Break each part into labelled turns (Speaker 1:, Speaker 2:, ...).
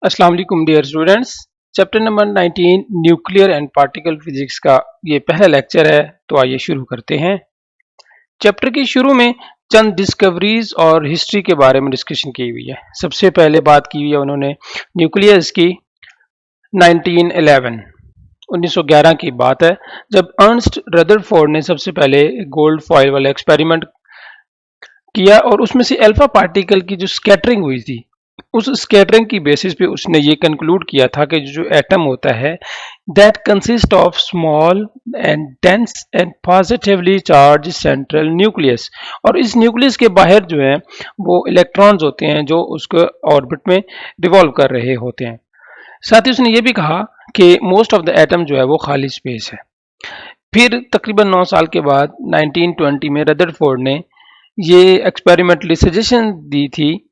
Speaker 1: अस्सलाम वालेकुम dear students. Chapter number 19 nuclear and particle physics का ये पहला लेक्चर है, तो आइए शुरू करते हैं। चैप्टर के शुरू में चंद डिस्कवरीज और हिस्ट्री के बारे में डिस्कशन की हुई है। सबसे पहले बात की हुई है उन्होंने न्यूक्लियस की। 1911 की बात है जब अर्नस्ट रदरफोर्ड ने सबसे पहले गोल्ड फॉइल वाला एक्सपेरिमेंट किया और उसमें से अल्फा पार्टिकल की जो स्कैटरिंग हुई थी, उस स्कैटरिंग की बेसिस पे उसने ये कंक्लूड किया था कि जो एटम होता है that consist of small and dense and positively charge central nucleus, और इस न्यूक्लियस के बाहर जो है वो इलेक्ट्रॉन्स होते हैं जो उसके ऑर्बिट में रिवॉल्व कर रहे होते हैं। साथ ही उसने ये भी कहा कि मोस्ट ऑफ द एटम जो है वो खाली स्पेस है। फिर तकरीबन 9 साल के बाद 1920 में रदरफोर्ड ने ये एक्सपेरिमेंटली सजेशन दी थी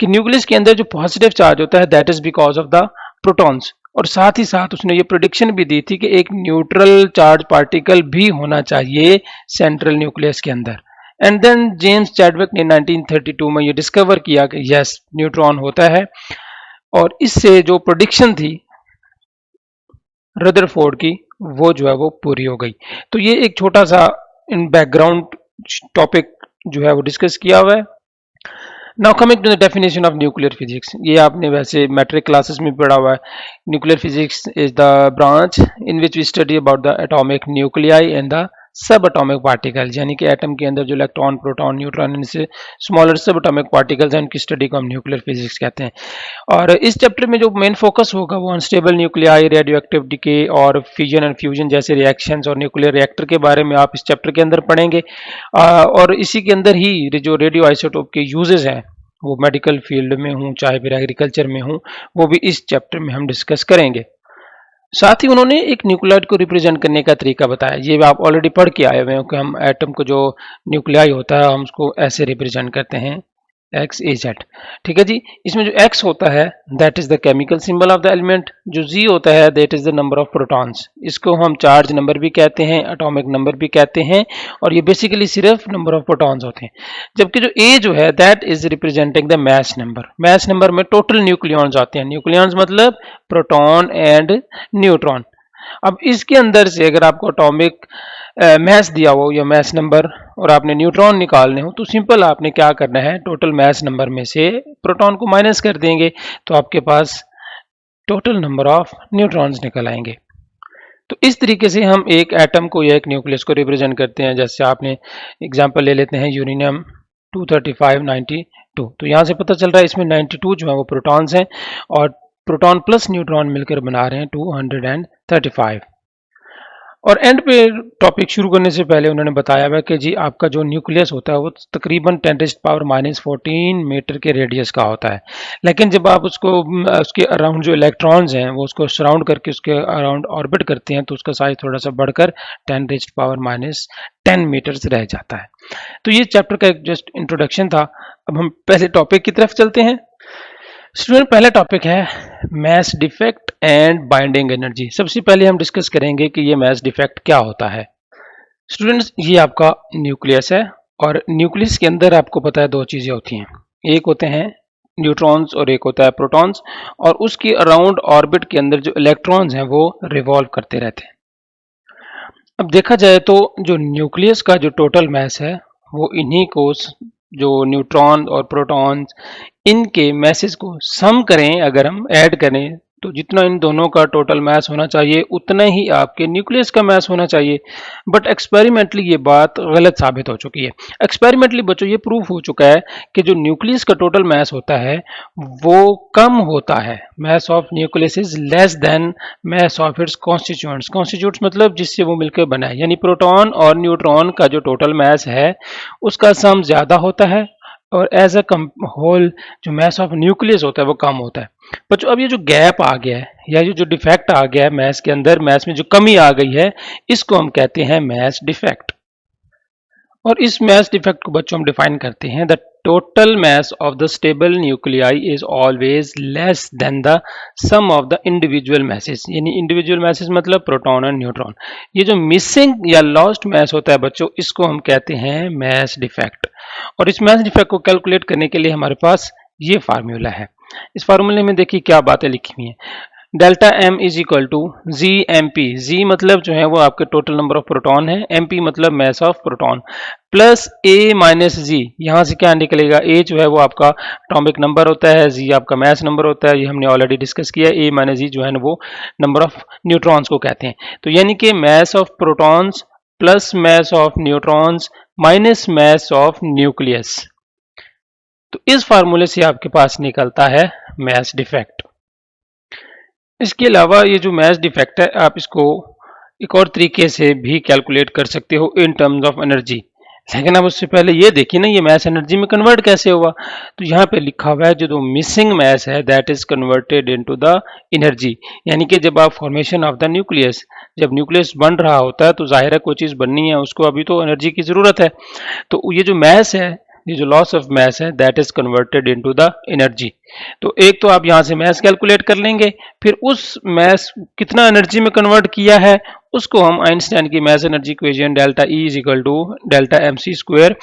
Speaker 1: कि न्यूक्लियस के अंदर जो पॉजिटिव चार्ज होता है that is because of the protons, और साथ ही साथ उसने ये प्रेडिक्शन भी दी थी कि एक न्यूट्रल चार्ज पार्टिकल भी होना चाहिए सेंट्रल न्यूक्लियस के अंदर। एंड देन जेम्स चैडविक ने 1932 में ये डिस्कवर किया कि यस न्यूट्रॉन होता है, और इससे जो प्रेडिक्शन थी रदरफोर्ड की वो जो है वो पूरी हो गई। तो ये एक छोटा सा इन बैकग्राउंड टॉपिक जो है वो डिस्कस किया हुआ है। Now coming to the definition of nuclear physics, ये आपने वैसे मैट्रिक क्लासेस में पढ़ा हुआ है। Nuclear physics is the branch in which we study about the atomic nuclei and the sub atomic particles, यानी कि एटम के अंदर जो इलेक्ट्रॉन प्रोटॉन न्यूट्रॉन इनसे स्मॉलर सब एटॉमिक पार्टिकल्स हैं उनकी स्टडी को हम न्यूक्लियर फिजिक्स कहते हैं। और इस चैप्टर में जो मेन फोकस होगा वो unstable nuclei, radio active decay और फ्यूजन एंड फ्यूजन जैसे रिएक्शंस और न्यूक्लियर रिएक्टर के बारे में आप इस चैप्टर के अंदर पढ़ेंगे। और इसी के अंदर ही जो रेडियो आइसोटोप के यूजेस हैं वो मेडिकल फील्ड में हूँ चाहे फिर एग्रीकल्चर में हूँ, वो भी इस चैप्टर में हम डिस्कस करेंगे। साथ ही उन्होंने एक न्यूक्लियाइड को रिप्रेजेंट करने का तरीका बताया। ये आप ऑलरेडी पढ़ के आए हुए हैं कि हम एटम को जो न्यूक्लियाई होता है हम उसको ऐसे रिप्रेजेंट करते हैं एक्स ए जेड। ठीक है जी। इसमें जो एक्स होता है that is the chemical symbol of the element, जो जी होता है that is the number of protons, इसको हम चार्ज नंबर भी कहते हैं, एटॉमिक नंबर भी कहते हैं, और ये बेसिकली सिर्फ नंबर ऑफ प्रोटॉन्स होते हैं। जबकि जो ए जो है that is representing the mass number. Mass number में टोटल न्यूक्लियॉन्स आते हैं। न्यूक्लियॉन्स मतलब प्रोटॉन एंड न्यूट्रॉन। अब इसके अंदर से अगर आपको एटॉमिक मैस दिया हो या मैस नंबर और आपने न्यूट्रॉन निकालने हो तो सिंपल आपने क्या करना है, टोटल मैस नंबर में से प्रोटॉन को माइनस कर देंगे तो आपके पास टोटल नंबर ऑफ न्यूट्रॉन्स निकल आएंगे। तो इस तरीके से हम एक एटम को या एक न्यूक्लियस को रिप्रेजेंट करते हैं। जैसे आपने एग्जांपल ले लेते हैं यूरेनियम 235 92, तो यहाँ से पता चल रहा है इसमें 92 जो है वो प्रोटॉन्स हैं और प्रोटॉन प्लस न्यूट्रॉन मिलकर बना रहे हैं 235। और एंड पे टॉपिक शुरू करने से पहले उन्होंने बताया हुआ कि जी आपका जो न्यूक्लियस होता है वो तकरीबन 10⁻⁻14 मीटर के रेडियस का होता है, लेकिन जब आप उसको उसके अराउंड जो इलेक्ट्रॉन्स हैं वो उसको सराउंड करके उसके अराउंड ऑर्बिट करते हैं तो उसका साइज थोड़ा सा बढ़कर 10⁻10 मीटर्स रह जाता है। तो ये चैप्टर का एक जस्ट इंट्रोडक्शन था। अब हम पहले टॉपिक की तरफ चलते हैं। स्टूडेंट, पहला टॉपिक है mass defect and binding energy. सबसे पहले हम डिस्कस करेंगे कि ये मैस डिफेक्ट क्या होता है। स्टूडेंट्स, ये आपका न्यूक्लियस है और न्यूक्लियस के अंदर आपको पता है दो चीजें होती हैं, एक होते हैं न्यूट्रॉन्स और एक होता है प्रोटॉन्स, और उसके अराउंड ऑर्बिट के अंदर जो इलेक्ट्रॉन्स हैं वो रिवॉल्व करते रहते हैं। अब देखा जाए तो जो न्यूक्लियस का जो टोटल मैस है वो इन्हीं को, जो न्यूट्रॉन और प्रोटॉन्स, इनके मैसेज को सम करें, अगर हम ऐड करें तो जितना इन दोनों का टोटल मैस होना चाहिए उतना ही आपके न्यूक्लियस का मैस होना चाहिए। बट एक्सपेरिमेंटली ये बात गलत साबित हो चुकी है। एक्सपेरिमेंटली बच्चों ये प्रूफ हो चुका है कि जो न्यूक्लियस का टोटल मैस होता है वो कम होता है। Mass of nucleus is less than mass of its constituents. Constituents मतलब जिससे वो मिलकर बना है, यानी प्रोटॉन और न्यूट्रॉन का जो टोटल मैस है उसका सम ज्यादा होता है और एज अ होल जो मैस ऑफ न्यूक्लियस होता है वो कम होता है। बच्चों, अब ये जो गैप आ गया है या ये जो डिफेक्ट आ गया है मैस के अंदर, मैस में जो कमी आ गई है, इसको हम कहते हैं मैस डिफेक्ट। और इस मैस डिफेक्ट को बच्चों हम डिफाइन करते हैं, the total mass of the stable nuclei is always less than the sum of the individual masses. यानी इंडिविजुअल मैसेज मतलब प्रोटॉन और न्यूट्रॉन। ये जो मिसिंग या लॉस्ट मैस होता है बच्चों, इसको हम कहते हैं मैस डिफेक्ट। और इस मैस डिफेक्ट को कैलकुलेट करने के लिए हमारे पास ये फार्मूला है। इस फार्मूले में देखिए क्या बातें लिखी हुई हैं। Delta M is equal to G M P, G मतलब जो है वो आपके टोटल नंबर ऑफ प्रोटॉन है, एम पी मतलब mass of proton, plus A minus G, यहाँ से क्या निकलेगा, ए जो है वो आपका एटॉमिक नंबर होता है, जी आपका मैस नंबर होता है, ये हमने ऑलरेडी डिस्कस किया। ए माइनस जी जो है ना वो नंबर ऑफ न्यूट्रॉन्स को कहते हैं। तो यानी कि mass of protons plus mass of neutrons minus mass of nucleus. तो इस फार्मूले से आपके पास निकलता है मैस डिफेक्ट। इसके अलावा ये जो मैस डिफेक्ट है आप इसको एक और तरीके से भी कैलकुलेट कर सकते हो इन टर्म्स ऑफ एनर्जी, लेकिन अब उससे पहले ये देखिए ना ये मैस एनर्जी में कन्वर्ट कैसे हुआ। तो यहाँ पे लिखा हुआ है जो मिसिंग मैस है that is converted into the energy, यानी कि जब आप फॉर्मेशन ऑफ द न्यूक्लियस, जब न्यूक्लियस बन रहा होता है तो जाहिर है कोई चीज़ बननी है, उसको अभी तो एनर्जी की ज़रूरत है। तो ये जो मैस है, ये जो लॉस ऑफ मैस है that is converted into the energy. तो एक तो आप यहाँ से मैस कैलकुलेट कर लेंगे, फिर उस मैस कितना एनर्जी में कन्वर्ट किया है उसको हम आइंस्टाइन की mass energy equation delta E is equal to delta M C square,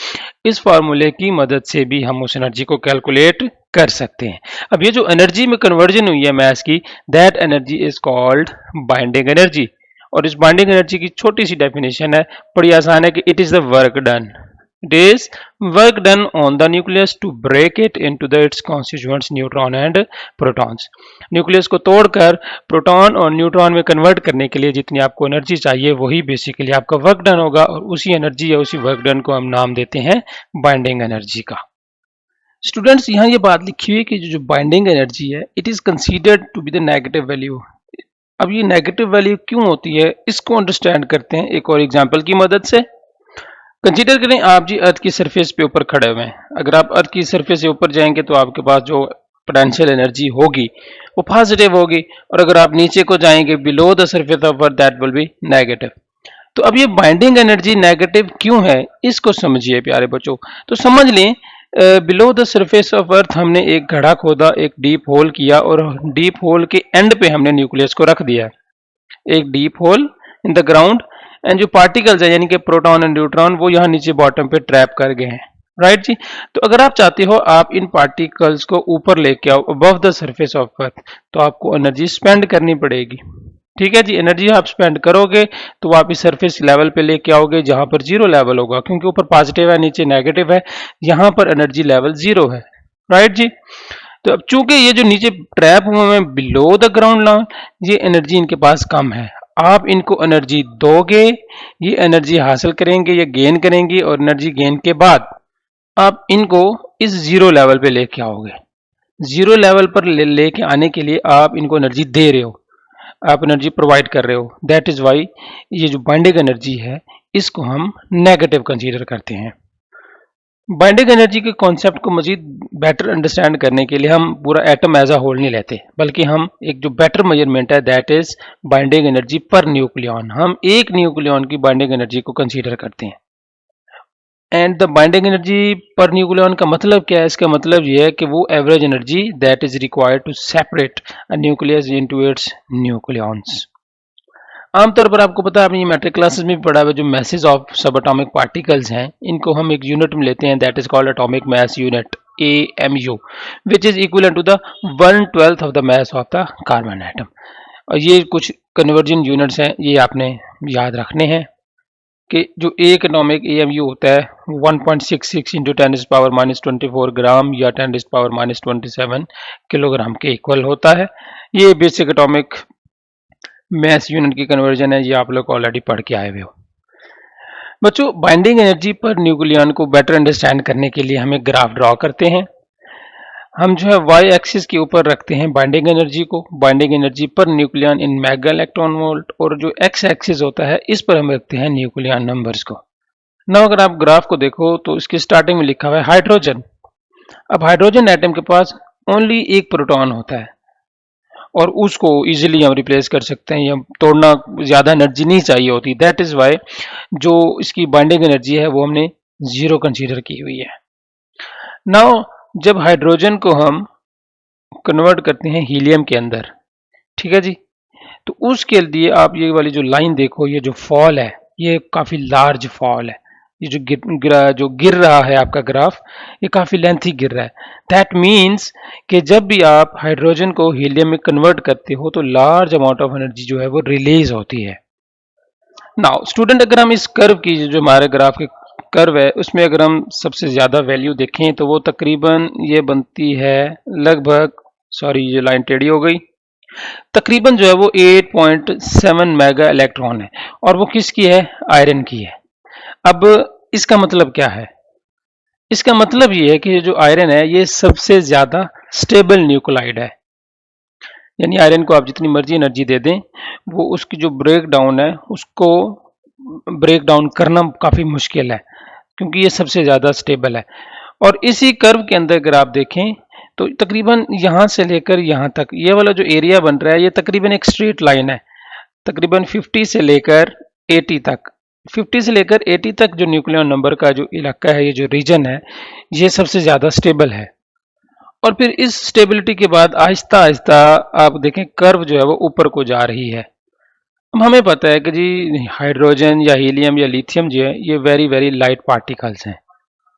Speaker 1: इस फार्मूले की मदद से भी हम उस एनर्जी को कैलकुलेट कर सकते हैं। अब ये जो एनर्जी में कन्वर्जन हुई है मैस की, that energy is called binding energy. और इस बाइंडिंग एनर्जी की छोटी सी डेफिनेशन है, बड़ी आसान है कि it is the work done, it is work done on the nucleus to break it into the its constituents neutron and protons। Nucleus को तोड़कर प्रोटॉन और न्यूट्रॉन में कन्वर्ट करने के लिए जितनी आपको एनर्जी चाहिए वही बेसिकली आपका वर्क डन होगा, और उसी एनर्जी या उसी वर्क डन को हम नाम देते हैं बाइंडिंग एनर्जी का। स्टूडेंट्स यहाँ ये बात लिखी हुई है कि जो बाइंडिंग एनर्जी है it is considered to be the negative value. अब ये नेगेटिव वैल्यू क्यों होती है इसको अंडरस्टैंड करते हैं एक और एग्जाम्पल की मदद से। कंसीडर करें आप जी अर्थ की सरफेस पे ऊपर खड़े हुए हैं, अगर आप अर्थ की सरफेस से ऊपर जाएंगे तो आपके पास जो पोटेंशियल एनर्जी होगी वो पॉजिटिव होगी, और अगर आप नीचे को जाएंगे below the surface of earth that will be negative. तो अब ये बाइंडिंग एनर्जी नेगेटिव क्यों है इसको समझिए प्यारे बच्चों। तो समझ लें below the surface of earth हमने एक घड़ा खोदा, एक डीप होल किया, और डीप होल के एंड पे हमने न्यूक्लियस को रख दिया, एक deep whole in the ground, and जो पार्टिकल्स है यानी कि प्रोटॉन एंड न्यूट्रॉन वो यहाँ नीचे बॉटम पे ट्रैप कर गए हैं, राइट जी। तो अगर आप चाहते हो आप इन पार्टिकल्स को ऊपर लेके आओ above the surface of earth, तो आपको एनर्जी स्पेंड करनी पड़ेगी, ठीक है जी। एनर्जी आप स्पेंड करोगे तो आप इस सरफेस लेवल पे लेके आओगे जहां पर जीरो लेवल होगा, क्योंकि ऊपर पॉजिटिव है नीचे नेगेटिव है, यहाँ पर एनर्जी लेवल जीरो है, राइट जी। तो अब चूंकि ये जो नीचे ट्रैप हुए हैं बिलो द ग्राउंड लेवल, ये एनर्जी इनके पास कम है, आप इनको एनर्जी दोगे, ये एनर्जी हासिल करेंगे, ये गेन करेंगे, और एनर्जी गेन के बाद आप इनको इस जीरो लेवल पे लेके आओगे। जीरो लेवल पर लेके आने के लिए आप इनको एनर्जी दे रहे हो, आप एनर्जी प्रोवाइड कर रहे हो, दैट इज वाई ये जो बाइंडिंग एनर्जी है इसको हम नेगेटिव कंसीडर करते हैं। बाइंडिंग एनर्जी के कॉन्सेप्ट को मजीद बेटर अंडरस्टैंड करने के लिए हम पूरा एटम एज अ होल नहीं लेते, बल्कि हम एक जो बेटर मेजरमेंट है that is binding energy per nucleon, हम एक न्यूक्लियन की बाइंडिंग एनर्जी को कंसीडर करते हैं। And the binding energy per nucleon का मतलब क्या है, इसका मतलब यह है कि वो average energy that is required to separate a nucleus into its nucleons. आमतौर पर आपको पता है, आपने ये मैट्रिक क्लासेस में भी पढ़ा हुआ, जो masses of sub atomic particles हैं इनको हम एक यूनिट में लेते हैं that is called atomic mass unit AMU, which is equivalent to the 1/12 of the mass of the carbon atom. और ये कुछ कन्वर्जन यूनिट्स हैं, ये आपने याद रखने हैं कि जो एक एटॉमिक AMU होता है 1.66 इंटू 10⁻⁻24 ग्राम या 10⁻⁻27 किलोग्राम के इक्वल होता है। ये बेसिक एटॉमिक मैस यूनिट की कन्वर्जन है, ये आप लोग ऑलरेडी पढ़ के आए हुए हो। बच्चों बाइंडिंग एनर्जी पर न्यूक्लियन को बेटर अंडरस्टैंड करने के लिए हम एक ग्राफ ड्रॉ करते हैं। हम जो है वाई एक्सिस के ऊपर रखते हैं बाइंडिंग एनर्जी को, बाइंडिंग एनर्जी पर न्यूक्लियन इन मेगा इलेक्ट्रॉन वोल्ट, और जो एक्स एक्सिस होता है इस पर हम रखते हैं न्यूक्लियन नंबर्स को। ना अगर आप ग्राफ को देखो तो इसकी स्टार्टिंग में लिखा हुआ है हाइड्रोजन। अब हाइड्रोजन एटम के पास ओनली एक प्रोटॉन होता है, और उसको इजीली हम रिप्लेस कर सकते हैं, या तोड़ना ज़्यादा एनर्जी नहीं चाहिए होती, दैट इज़ वाई जो इसकी बाइंडिंग एनर्जी है वो हमने जीरो कंसीडर की हुई है। नाउ जब हाइड्रोजन को हम कन्वर्ट करते हैं हीलियम के अंदर, ठीक है जी, तो उसके लिए आप ये वाली जो लाइन देखो, ये जो फॉल है ये काफ़ी लार्ज फॉल है, ये जो गिर रहा है आपका ग्राफ, ये काफ़ी लेंथी गिर रहा है। दैट मीन्स कि जब भी आप हाइड्रोजन को हीलियम में कन्वर्ट करते हो तो लार्ज अमाउंट ऑफ एनर्जी जो है वो रिलीज होती है। नाउ स्टूडेंट, अगर हम इस कर्व की जो हमारे ग्राफ के कर्व है उसमें अगर हम सबसे ज़्यादा वैल्यू देखें तो वो तकरीबन ये बनती है लगभग, सॉरी ये लाइन टेढ़ी हो गई, तकरीबन जो है वो 8.7 मेगा इलेक्ट्रॉन है और वो किसकी है? आयरन की है। अब इसका मतलब क्या है? इसका मतलब ये है कि जो आयरन है ये सबसे ज्यादा स्टेबल न्यूक्लाइड है, यानी आयरन को आप जितनी मर्जी एनर्जी दे दें वो उसकी जो ब्रेक डाउन है उसको ब्रेक डाउन करना काफी मुश्किल है क्योंकि ये सबसे ज्यादा स्टेबल है। और इसी कर्व के अंदर अगर आप देखें तो तकरीबन यहां से लेकर यहां तक ये वाला जो एरिया बन रहा है ये तकरीबन एक स्ट्रेट लाइन है, तकरीबन 50 से लेकर 80 तक, 50 से लेकर 80 तक जो न्यूक्लियन नंबर का जो इलाका है, ये जो रीजन है, ये सबसे ज़्यादा स्टेबल है। और फिर इस स्टेबिलिटी के बाद आहिस्ता आहिस्ता आप देखें कर्व जो है वो ऊपर को जा रही है। अब हमें पता है कि जी हाइड्रोजन या हीलियम या लिथियम जो है ये वेरी वेरी लाइट पार्टिकल्स हैं,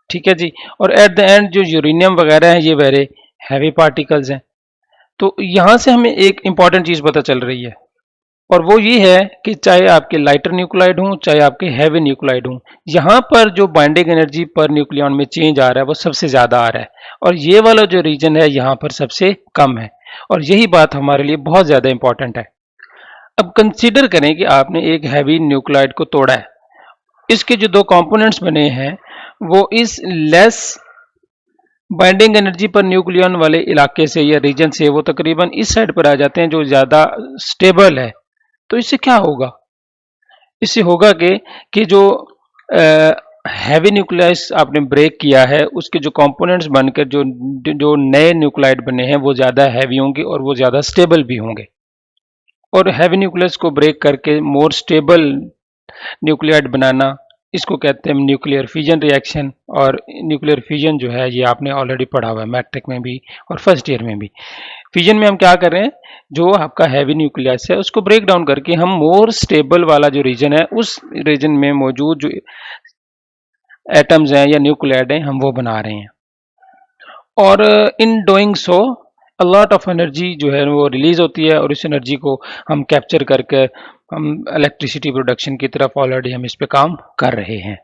Speaker 1: ठीक है जी। और एट द एंड जो यूरेनियम वगैरह है ये वेरी हैवी पार्टिकल्स हैं। तो यहाँ से हमें एक इंपॉर्टेंट चीज़ पता चल रही है और वो ये है कि चाहे आपके लाइटर न्यूक्लाइड हों चाहे आपके हैवी न्यूक्लाइड हों, यहाँ पर जो बाइंडिंग एनर्जी पर न्यूक्लियन में चेंज आ रहा है वो सबसे ज़्यादा आ रहा है और ये वाला जो रीजन है यहाँ पर सबसे कम है और यही बात हमारे लिए बहुत ज़्यादा इंपॉर्टेंट है। अब कंसीडर करें कि आपने एक हैवी न्यूक्लाइड को तोड़ा है, इसके जो दो कंपोनेंट्स बने हैं वो इस less binding energy per nucleon वाले इलाके से या रीजन से वो तकरीबन इस साइड पर आ जाते हैं जो ज़्यादा स्टेबल है। तो इससे क्या होगा? इससे होगा कि जो हैवी न्यूक्लियस आपने ब्रेक किया है उसके जो कंपोनेंट्स बनकर जो जो नए न्यूक्लाइड बने हैं वो ज़्यादा हैवी होंगे और वो ज़्यादा स्टेबल भी होंगे। और हैवी न्यूक्लियस को ब्रेक करके मोर स्टेबल न्यूक्लियाइड बनाना, इसको कहते हैं न्यूक्लियर फ्यूजन रिएक्शन। और न्यूक्लियर फ्यूजन जो है ये आपने ऑलरेडी पढ़ा हुआ है मैट्रिक में भी और फर्स्ट ईयर में भी। फ्यूजन में हम क्या कर रहे हैं, जो आपका हैवी न्यूक्लियस है उसको ब्रेक डाउन करके हम मोर स्टेबल वाला जो रीजन है उस रीजन में मौजूद जो एटम्स हैं या न्यूक्लियाइड हैं हम वो बना रहे हैं। और in doing so a lot of energy जो है वो रिलीज होती है और इस एनर्जी को हम कैप्चर करके हम इलेक्ट्रिसिटी प्रोडक्शन की तरफ ऑलरेडी हम इस पे काम कर रहे हैं।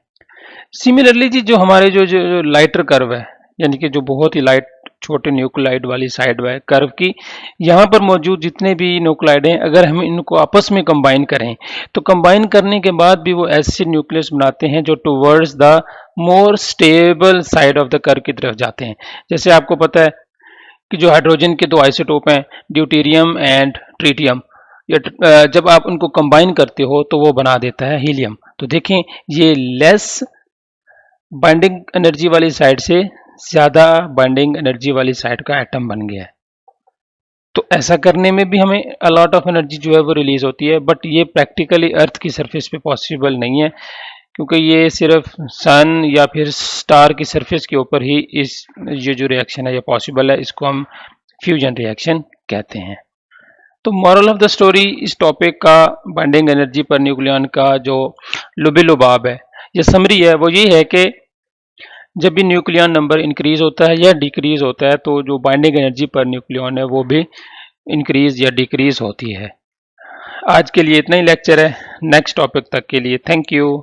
Speaker 1: सिमिलरली जी जो हमारे जो लाइटर कर्व है, यानी कि जो बहुत ही लाइट छोटे न्यूक्लाइड वाली साइड है कर्व की, यहाँ पर मौजूद जितने भी न्यूक्लाइड हैं अगर हम इनको आपस में कंबाइन करें तो कंबाइन करने के बाद भी वो ऐसे न्यूक्लियस बनाते हैं जो towards the more stable side of the curve की तरफ जाते हैं। जैसे आपको पता है कि जो हाइड्रोजन के दो आइसोटोप हैं ड्यूटेरियम एंड ट्रिटियम, या जब आप उनको कंबाइन करते हो तो वो बना देता है हीलियम। तो देखें ये लेस बाइंडिंग एनर्जी वाली साइड से ज्यादा बाइंडिंग एनर्जी वाली साइड का एटम बन गया है। तो ऐसा करने में भी हमें अलॉट ऑफ एनर्जी जो है वो रिलीज होती है, बट ये प्रैक्टिकली अर्थ की सरफेस पे पॉसिबल नहीं है क्योंकि ये सिर्फ सन या फिर स्टार की सरफेस के ऊपर ही ये जो रिएक्शन है ये पॉसिबल है। इसको हम फ्यूजन रिएक्शन कहते हैं। तो मॉरल ऑफ द स्टोरी इस टॉपिक का बाइंडिंग एनर्जी पर न्यूक्लियन का जो लुबे-लुबाब है, ये समरी है, वो ये है कि जब भी न्यूक्लियन नंबर इंक्रीज होता है या डिक्रीज होता है तो जो बाइंडिंग एनर्जी पर न्यूक्लियन है वो भी इंक्रीज या डिक्रीज होती है। आज के लिए इतना ही लेक्चर है, नेक्स्ट टॉपिक तक के लिए थैंक यू।